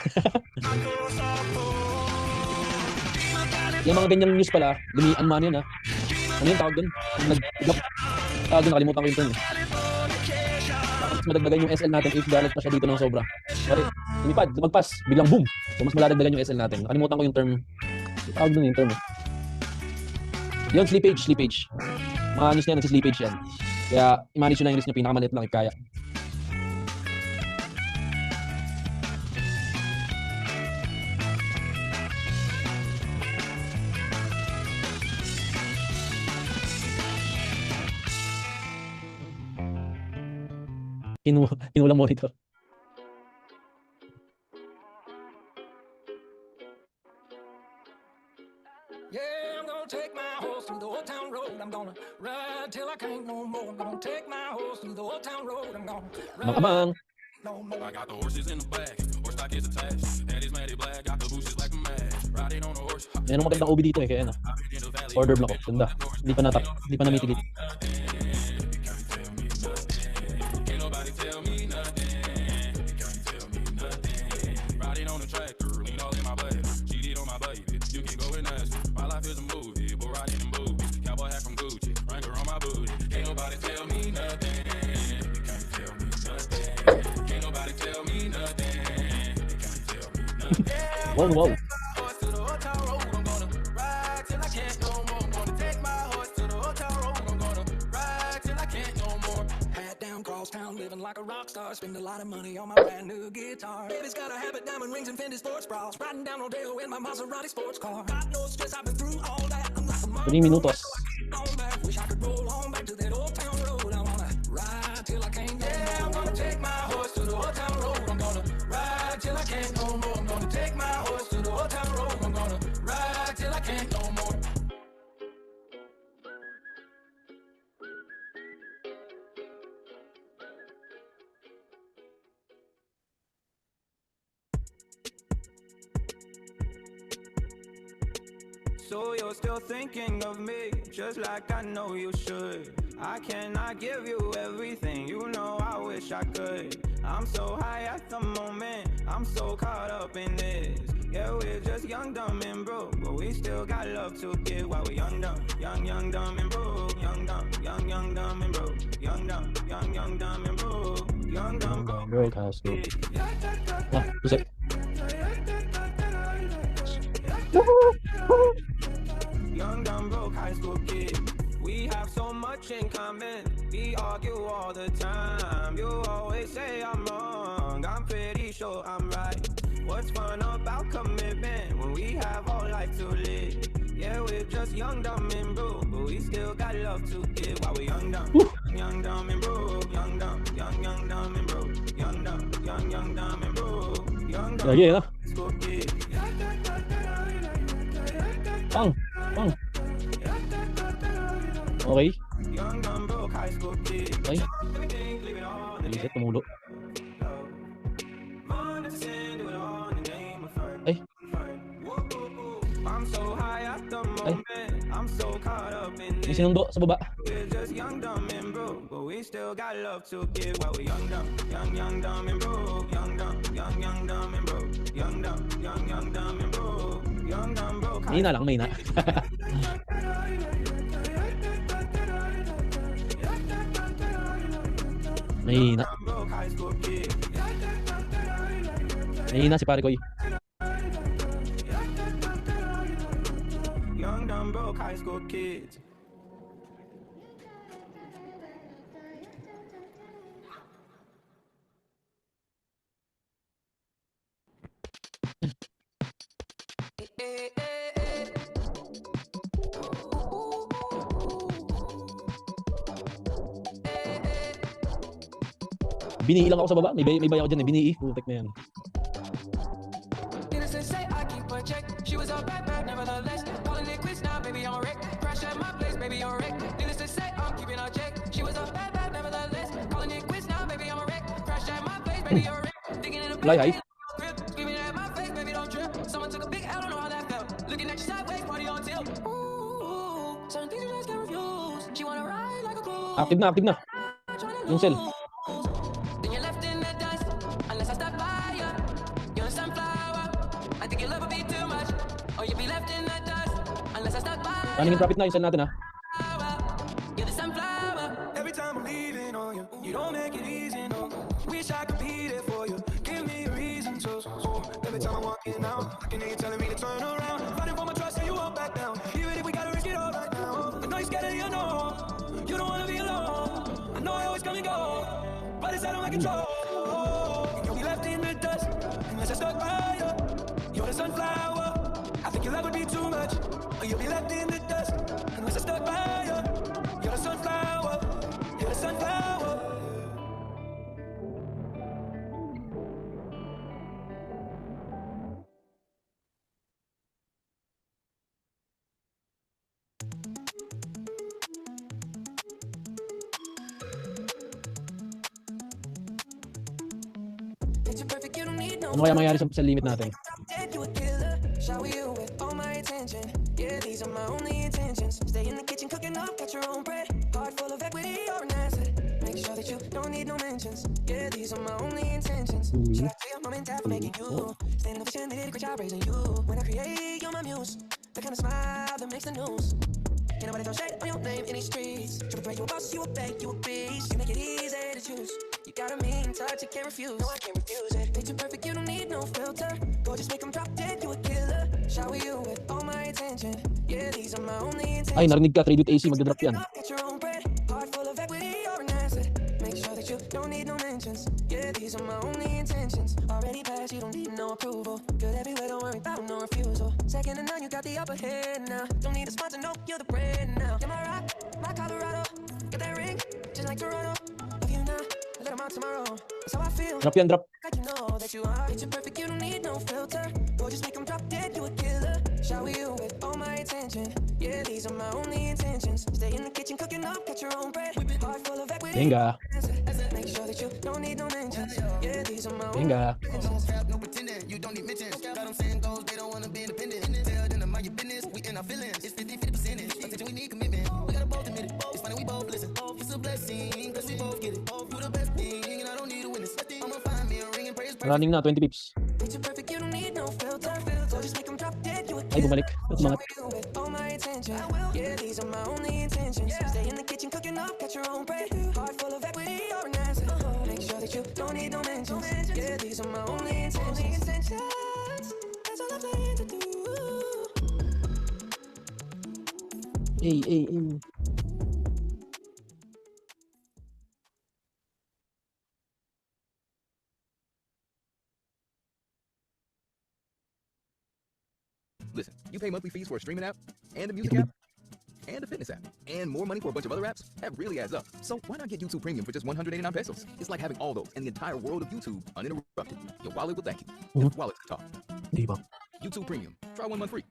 Yung mga ganyang news pala, lumian man yan ha. Ano yung tawag doon? Nag-gap. Tawag doon, nakalimutan ko yung term. Bakit madagdagan yung SL natin if galit pa siya dito ng sobra? Sorry, lumipad, lumagpas, biglang boom. So mas maladagdagan yung SL natin. Nakalimutan ko yung term. Tawag doon yung term. Yun, slippage. Mga news niya, nagsi-slippage yan. Kaya i-manage nyo lang yung risk nyo, pinakamaliit lang if kaya. Kinulang monitor.
Yeah, I'm gonna take my horse through the old town road. I'm gonna ride till I can't no more. I'm gonna take my horse through the old town road. I'm gonna ride
Mang-amang.
no more.
I got the horses in the back, horse stock is attached, and it's matted black, got the bushes like a mag, riding on a horse.
Yan ang magandang OB dito eh, kaya ano. Order block ko, ganda. Hindi pa namitigit.
Can't nobody tell me nothing. Can't tell me nothing. Riding on the tractor, lean all in my bed. Cheated on my baby. You can go and ask me. My life is a movie, but riding in movies. Cowboy hat from Gucci, Wrangler on my booty. Can't nobody tell me nothing. Can't tell me nothing. Can't nobody tell me nothing. Can't tell me nothing.
Wow.
Horse to the old town road, I'm gonna ride till I can't no more. I'm gonna take my horse to the old town road, I'm gonna ride till I can't no more.
Hat down, cross town, living like a rock star. Spend a lot of money on my brand new guitar. Baby's got a habit, diamond rings and Fendi sports bras. Riding down Rodeo in my Maserati sports car. Got no stress, I've been through all that. I'm like a mom.
3 minutos.
On back, wish I could roll on back to that old town road. I wanna ride till I can't no more.
I'm gonna take my horse to the old town road. I'm gonna ride till I can't no more. I'm gonna take my horse to the old town road. I'm gonna ride till I can't no more.
So you're still thinking of me, just like I know you should. I cannot give you everything, you know I wish I could. I'm so high at the moment, I'm so caught up in this. Yeah, we're just young, dumb, and broke, but we still got love to give while we young, dumb, dumb, and broke. Young, dumb, dumb, and broke. Young, dumb, dumb, and broke. Young, dumb, broke.
Girl has go. Ah, pusik.
Young, dumb, broke high school kid. We have so much in common. We argue all the time. You always say I'm wrong. I'm pretty sure I'm right. What's fun about commitment when we have all life to live? Yeah, we're just young, dumb, and broke, but we still got love to give while we young, dumb, and broke. Young, dumb, and broke. Young, dumb, and broke. Young, dumb,
Lagi na.
school kid.
Pang. Okay.
Young, dumb, broke high school kid.
Okay.
Leave it all in the
Reset, tumulo. Ay.
I'm so high at the moment. I'm so caught up in
May sinundo sa baba.
We're just young, dumb, and broke, but we we still got love to give. While we young, dumb, and broke. Young, dumb, and broke. Young, dumb, and broke. Young, dumb, broke.
Mahina lang, mahina. Mahina.
Broke high school kid.
Mahina si pare Koy.
Young, dumb, broke high school kids.
Binii lang ako sa baba. May bay ako dyan eh. Binii. Putek na yan.
Innocent say I keep a check. She was a bad, nevertheless. Calling it quits now, baby, I'm a wreck. Crash at my place, baby, I'm a wreck. Innocent say I'm keeping a check. She was a bad, nevertheless. Calling it quits now, baby, I'm a wreck. Crash at my place, baby, I'm a wreck. Digging in the
Fly high.
screaming at my face, baby, don't trip. Someone took a big L, don't know how that felt. Looking at you sideways, party on tilt. Ooh, certain things you just can't refuse. She wanna ride like a cruise.
Active na, active na. Yung cell.
Then you're left in the dust, unless I stop by you. You're a sunflower. I think your love would be too much. Or you'll be left in the dust, unless I stop by
Running in profit na yung cell natin ha.
You're the sunflower. Every time I'm leaving on you, you don't make it easy, no. Wish I could be there for you. Give me a reason to. Every time I'm walking out, I can hear you telling me to turn around. Fighting for my trust, and you won't back down. Even if we gotta risk it all right now. I know you're scared of the unknown. You don't wanna be alone. I know I always come and go, but it's out of my control. You'll be left in the dust unless I stuck by you. You're the sunflower. I think your love would be too much. You'll be left in the dust unless I stuck by you. You're the sunflower. You're the sunflower.
Ano kaya mangyari sa limit natin?
Shower you with all my attention. Yeah, these are my only intentions. Stay in the kitchen cooking up, got your own bread. Heart full of equity, you're an asset. Make sure that you don't need no mentions. Yeah, these are my only intentions. Should I tell your mom and dad for making you? Staying in the vision, they did a great job raising you. When I create, you're my muse. The kind of smile that makes the news. Can't nobody throw shade on your name in these streets. Triple threat, you a boss, you a bank, you a beast. You make it easy to choose. You got a mean touch, you can't refuse. No, I can't refuse it. Picture perfect, you don't need no filter. Go just make them drop dead, you a killer. Shower you with all my attention. Yeah, these are my only intentions.
Ay, narinig ka. Tribute AC. Magdadrop yan.
Got your own bread. Heart full of equity, you're an asset. Make sure that you don't need no mentions. Yeah, these are my only intentions. Already passed, you don't need no approval. Good everywhere, don't worry about no refusal. Second to none, you got the upper hand now. Don't need a sponsor, no, you're the brand now. Get my rock, my Colorado. Get that ring, just like Toronto. Love you now, I let them out tomorrow. That's how I feel.
Drop yan, drop.
Like you know that you are. Picture perfect, you don't need no filter. Go just make them drop dead, you a killer. Shower you with all my attention. Yeah, these are my only intentions. Stay in the kitchen cooking up, got your own bread. Heart full of equity.
Venga.
Make sure that you don't need no mentions. Yeah, these are my only
Venga.
intentions. No pretending, you don't need mentions. Got them saying goals, they don't wanna be independent. Tell them to mind your business, we in our feelings. It's 50-50%. Attention, we need commitment. We gotta both admit it. It's funny, we both listen. It's a blessing, cause we both get it. You the best thing, and I don't need a witness. I'ma find me a ring and praise.
Running na, 20 pips.
Picture perfect, you don't need no filter. So just make them drop dead, you a
Ay, bumalik. At mga
with all my attention. Yeah, these are my only intentions. Stay in the kitchen cooking up, got your own bread. Heart full of equity, you're an asset. Make sure that you don't need no mentions. Yeah, these are my only intentions. That's all I plan to do.
Ay, ay, ay.
Listen, you pay monthly fees for a streaming app, and a music app, and a fitness app, and more money for a bunch of other apps? That really adds up. So why not get YouTube Premium for just 189 pesos? It's like having all those and the entire world of YouTube uninterrupted. Your wallet will thank you. If wallets can talk.
Di ba?
YouTube Premium. Try 1 month free.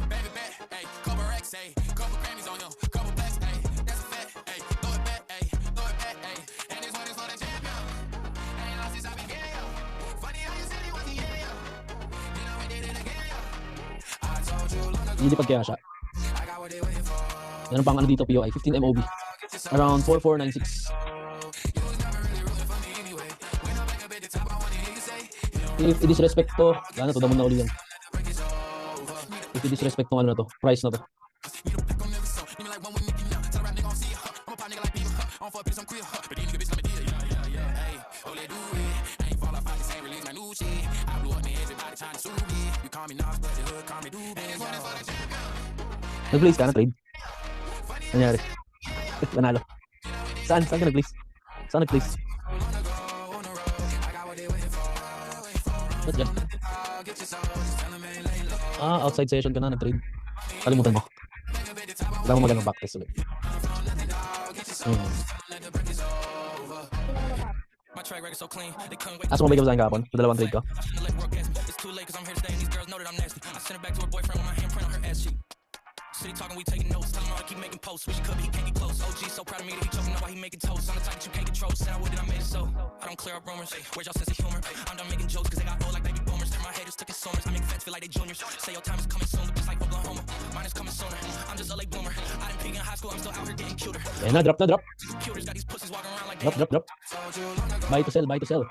Baby bet, ayy, couple racks, ayy, couple Grammys on him, couple blacks, ayy, that's a fact, ayy, throw it back, ayy, and this one is for the champion. Ain't lost since I began, yo. Funny how you said he was the yeah, yo. You know we did it again, yo. I told you long ago,
Lilipad kaya siya.
I got what they waiting for.
Meron pang ano dito, POI, 15 MOB. Around 4496. If i-disrespect to, wala na to, damon na uli yan. If i-disrespect tong ano na to, price na to. Nag-place ka na trade? Nangyari? Panalo. Saan? Saan ka nag-place? Saan nag-place? Ba't dyan? Outside session ka na nag-trade. Kalimutan mo. Wala mo magandang backtest ulit. Aso mo ba ikaw sa akin kahapon? Sa dalawang trade ko?
City talking, we taking notes. Tell him I keep making posts. Wish he could, but he can't get close. OG so proud of me that he choking. Know why he making toast. I'm the type that you can't control. Said I would, and I made it so. I don't clear up rumors. Where's y'all sense of humor? I'm done making jokes, cause they got old like baby boomers. Turn my haters to consumers. I make fans feel like they juniors. Say your time is coming soon, just like Oklahoma. Mine is coming sooner. I'm just a late bloomer. I didn't peak in high school, I'm still out here getting cuter.
Ayan na, drop na, drop.
Computers got these pussies walking around like
Drop. Buy to sell, buy to sell.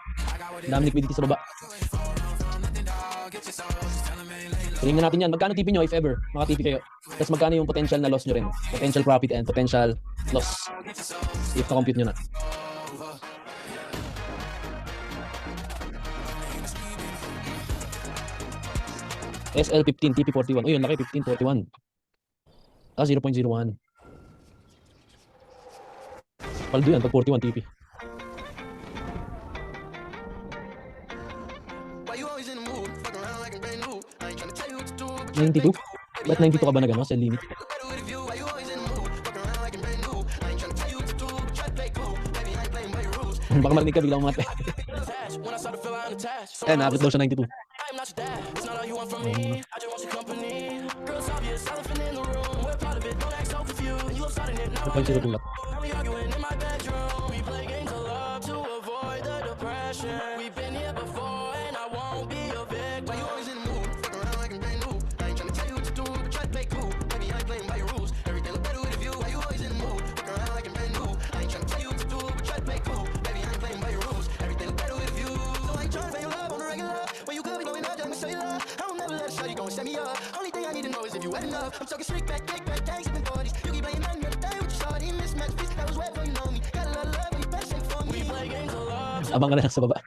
Dami liquidity sa baba. Tingnan natin yan. Magkano TP nyo if ever? Maka-TP kayo. Tapos magkano yung potential na loss nyo rin? Potential profit and potential loss. If na-compute nyo na. SL15, TP41. Uy, yun laki. 1541. 0.01. Paldo yan pag 41 TP.
Why you always in the mood? Fuck around like I'm brand new. I ain't tryna tell you what to do, but
92? Ba't 92 ka ba nag-ano? Sell limit?
better with a view. Why you always in the mood? Fuck around like I'm brand new. I ain't tryna tell you what to do, but try to play cool. Baby, I ain't playing by your rules.
Baka marinig ka biglang mga
When I start to feel I'm attached.
Eh, naabot daw siya 92.
I'm not your dad. It's not all you want from me. I just want your company. Girls obvious, elephant in the room. We're part of it. Don't act so confused. You love starting it now.
2.02 lang.
Now we arguing in my bedroom. We play games of love to avoid the depression. We've been here before, and I won't be your victim. Why you always in the mood? Fuck around like I'm brand new. I ain't tryna tell you what to do, but try to play cool. Baby, I ain't playing by your rules. Everything look better with a view. Why you always in the mood? Fuck around like I'm brand new. I ain't tryna tell you what to do, but try to play cool. Baby, I ain't playing by your rules. Everything look better with a view. So I ain't tryna pay your love on the regular. When you could be going out, just say love. I don't never let it show you gon' set me up. Only thing I need to know is if you wet enough. I'm talking street back, kick back, gangs, and 40s. You keep playing nothing, you're the thing with your shorty. Mismatch piece, that was wet before you know me. Got a lot of love when you best shake for me. We play games of love.
Abang ka na lang sa baba.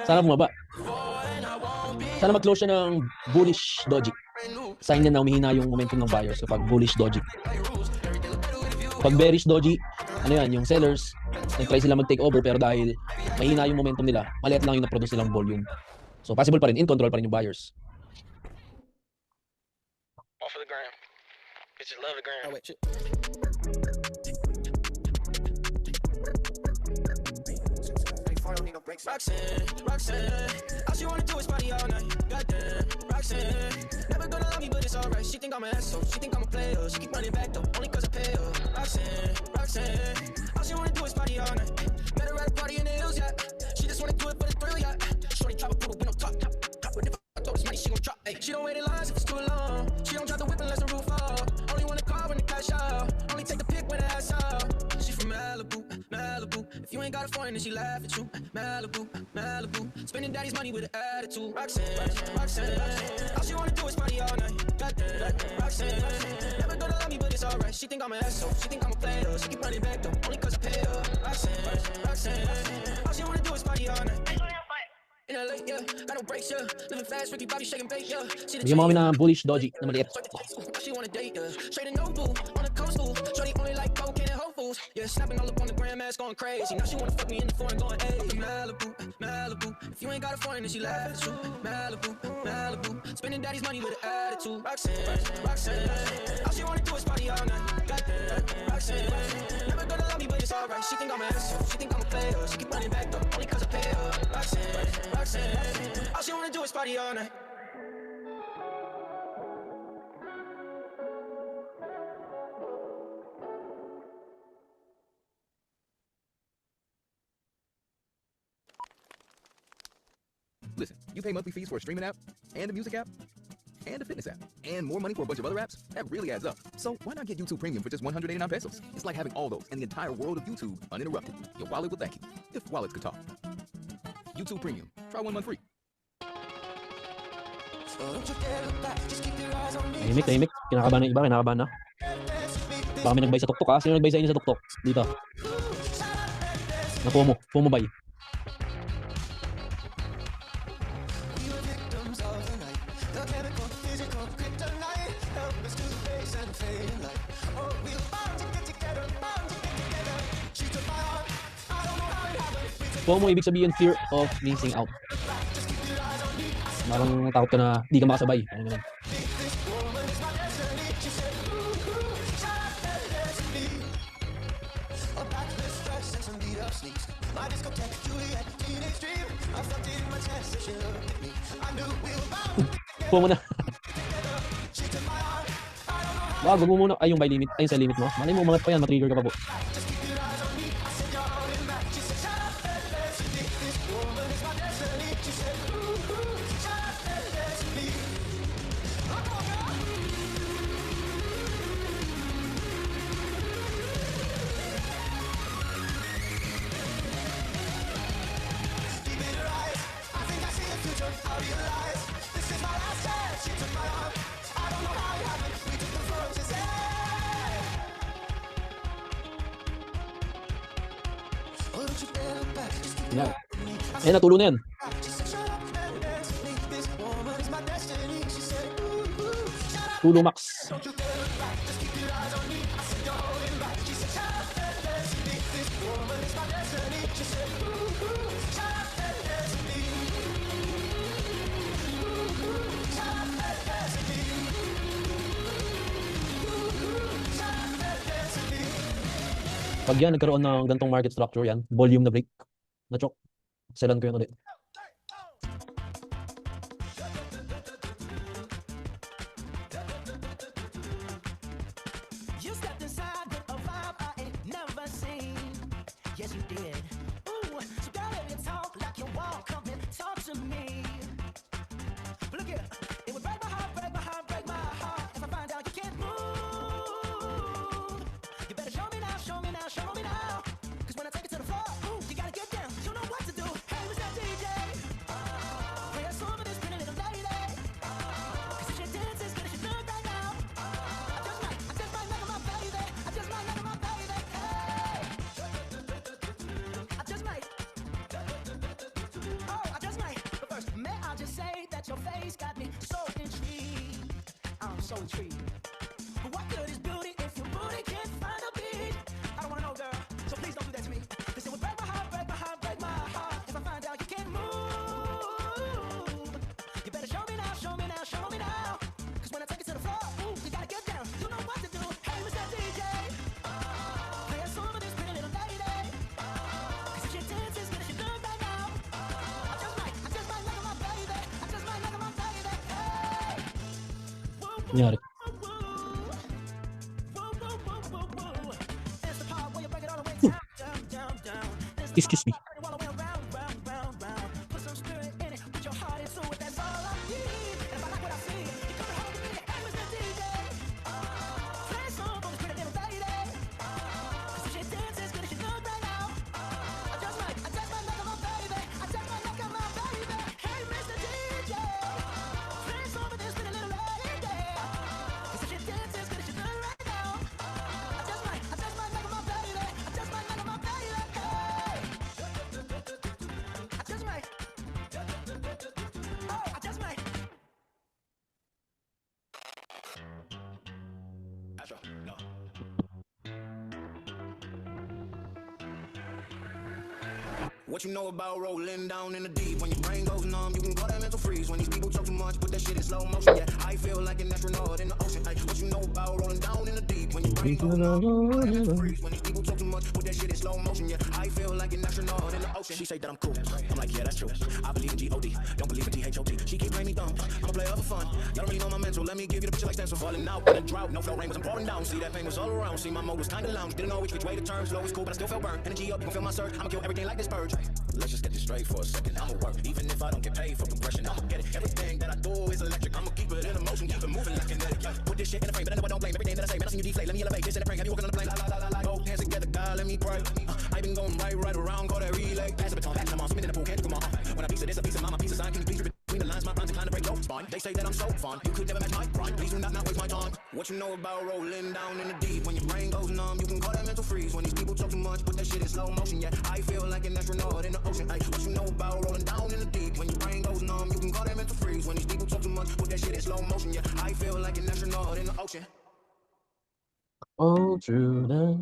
Sana bumaba. Sana mag-close siya ng bullish doji. Sign yan na umihina yung momentum ng buyers kapag bullish doji. Pag bearish doji, ano yan, yung sellers, nag-try sila mag-take over pero dahil mahina yung momentum nila, maliit lang yung na-produce nilang volume. So possible pa rin, in control pa rin yung buyers.
Off of the gram. Bitches love the gram. Oh, wait, shit. Roxanne, all she wanna do is party all night. Goddamn, Roxanne, never gonna love me, but it's alright. She think I'm an asshole, she think I'm a player. She keep running back though, only cause I pay her. Roxanne, all she wanna do is party all night. Met her at a party in the hills, yeah. She just wanna do it for the thrill, yeah. Shorty drop a poodle with no top. But if I throw this money, she gon' drop. Ay. She don't wait in lines if it's too long. She don't drop the whip unless the roof fall. Only wanna call when the cash out. Only take the pic when the ass out. She from Malibu. If you ain't got a foreign, then she laugh at you. Malibu. Spending daddy's money with an attitude. Roxanne, all she wanna do is party all night. Goddamn, Roxanne, never gonna love me, but it's alright. She think I'm an asshole, she think I'm a player. She keep running back though, only cause I pay her. Roxanne, all she wanna do is party all night. In LA, yeah, got no brakes, yeah. Living fast, Ricky Bobby shaking bait, yeah.
Bigyan mo kami ng bullish doji na maliit.
She wanna date, yeah. Straight and Nobu, on the coastal. Shorty only like cocaine and Whole Foods. Yeah, snapping all up on the grandmas, going crazy. Now she wanna fuck me in the foreign, going, hey. Malibu. If you ain't got a foreign, then she laugh at you. Malibu. Spending daddy's money with an attitude. Roxanne, all she wanna do is party all night. Goddamn, Roxanne, never gonna love me, but it's alright. She think I'm an asshole, she think I'm a player. She keep running back though, only cause I pay her. Roxanne, all she wanna do is party all night.
Listen, you pay monthly fees for a streaming app and a music app and a fitness app, and more money for a bunch of other apps, that really adds up. So why not get YouTube Premium for just 189 pesos? It's like having all those and the entire world of YouTube uninterrupted. Your wallet will thank you, if wallets could talk. YouTube Premium. Try 1 month free.
Tahimik. Kinakabahan ng iba, kinakabahan na. Baka may nagbay sa tuktok ha. Sino nagbay sa inyo sa tuktok? Dito. Na FOMO buy. FOMO ibig sabihin fear of missing out. Parang takot ka na di ka makasabay. Parang ganun. FOMO na. Wag mo muna. Ay, yung buy limit. Ay, sa limit mo. Malay mo, umangat pa yan. Matrigger ka pa po. Yan. Ayan, natulo na yan. Tulo max. Pag yan, nagkaroon ng gantong market structure yan, volume na break, na-chok, selan ko yan ulit.
You stepped inside with a vibe I ain't never seen. Yes, you did. Ooh, so girl, if you talk like you walk, come and talk to me. But look here, it would break my heart, break my heart, break my heart if I find out you can't move. You better show me now, show me now, show me now. Cause when I take it to the floor, ooh, you gotta get down. You know what to do. Hey, Mr. DJ. Play a song with this pretty little lady. Cause if she dances, good as she look right now. I just might knock on my baby. I just might knock on my baby. Hey. I just might. Oh, I just might. But first, may I just say that your face got me so intrigued. I'm so intrigued. But what good is beauty if your booty can't find a beat? I don't wanna know, girl. So please don't do that to me. Cause it would break my heart, break my heart, break my heart if I find out you can't move. You better show me now, show me now, show me now. Cause when I take it to the floor, ooh, you gotta get down. You know what to do. Hey, Mr. DJ. Play a song with this pretty little lady. Cause if she dances, good as she look right now. I just might knock on my baby. I just might knock on my baby. Hey.
Nangyari.
It's the part where you break it all the way down, down, down. It's the
Excuse me.
part where you all the way around, round, round, round. Put some spirit in it, put your heart into it. That's all I need. And if I like what I see, you come home with me. Hey, Mr. DJ. Play a song for this pretty little lady. Cause if she dances good as she look right now. I just might knock on my baby. I just might knock on my baby. Hey, Mr. DJ. Play a song for this pretty little lady. Cause if she dances good as she look right now. I just might knock on my baby. I just might knock on my baby. Hey. I just might. Oh, I just might. Astro, no.
What you know about rolling down in the deep? When your brain goes numb, you can go that mental freeze. When these people talk too much, put that shit in slow motion. Yeah, I feel like an astronaut in the ocean. Ay, what you know about rolling down in the deep? When your
When these people talk too much, put that shit in slow motion. Yeah, I feel like an astronaut in the ocean. She say that I'm cool. I'm like, yeah, that's true. I believe in G-O-D, don't believe in T-H-O-T. She keep playing me dumb. I'm a player for fun. Y'all don't really know my mental. Let me give you the picture like stencil. Falling out in a drought. No flow rain was pouring down. See that pain was all around. See my mode was kinda lounge. Didn't know which way to turn. Slow was cool, but I still felt burned. Energy up, you can feel my surge. I'ma kill everything like this purge. Let's just get this straight for a second. I'ma work, even if I don't get paid for progression. I'ma get it. Everything that I do is electric. I'ma keep it in motion, keep it moving like kinetic. Put this shit in the frame, but I know I don't blame everything that I say. Man, I seen you deflate. Let me elevate this in the prank. Have you walking on the plane? Both hands together, God, let me pray. I been going right around, call that relay. Pass the baton, back to my spinning in the pool, can't do my arm. When I piece of this, a piece of mine, my piece of sign. Can you please read between the lines? My rhymes inclined to break your spine. They say that I'm so fun, you could never match my grind. Please do not waste my time. What you know about rolling down in the deep? When your brain goes numb, you can call that mental freeze. When these people talk too much, put that shit in slow motion. Yeah, I feel like an astronaut in the ocean. Ay, what you know about rolling down in the deep? When your brain goes numb, you can call that mental freeze. When these people talk too much, put that shit in slow motion. Yeah, I feel like an astronaut in the ocean.
Oh, true love.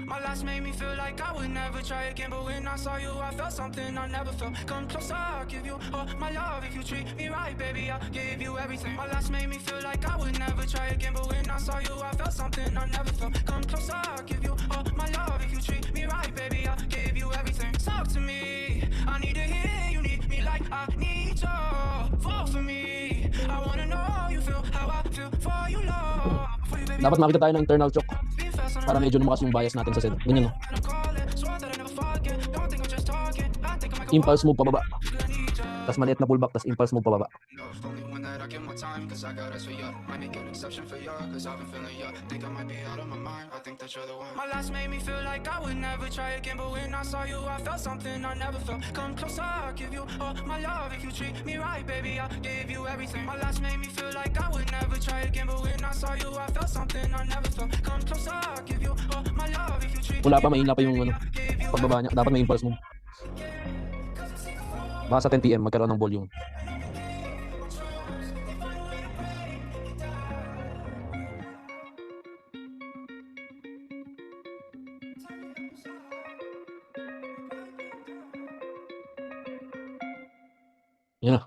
My last made me feel like I would never try again, but when I saw you, I felt something I never felt. Come closer, I'll give you all my love. If you treat me right, baby, I'll give you everything. My last made me feel like I would never try again, but when I saw you, I felt something I never felt. Come closer, I'll give you all my love. If you treat me right, baby, I'll give you everything. Talk to me, I need to hear you need me like I need you. Fall for me, I wanna know you feel how I feel for you, Lord. For you, baby,
Dapat makita tayo ng internal choke para medyo lumakas yung bias natin sa set. Ganyan, no? Impulse move pababa. Tas maliit na pullback, tas impulse move pababa.
My last made me feel like I would never try again, but when I saw you, I felt something I never felt. Come closer, I'll give you all my love. If you treat me right, baby, I'll give you everything. My last made me feel like I would never try again, but when I saw you, I felt something I never felt. Come closer, I'll give you all my love. If you treat
Wala pa, mahina pa yung ano, pagbaba niya. Dapat may impulse move. Baka sa 10 PM magkaroon ng volume. Yan na.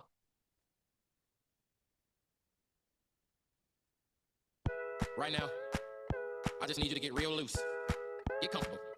Right now, I just need you to get real loose. Get comfortable.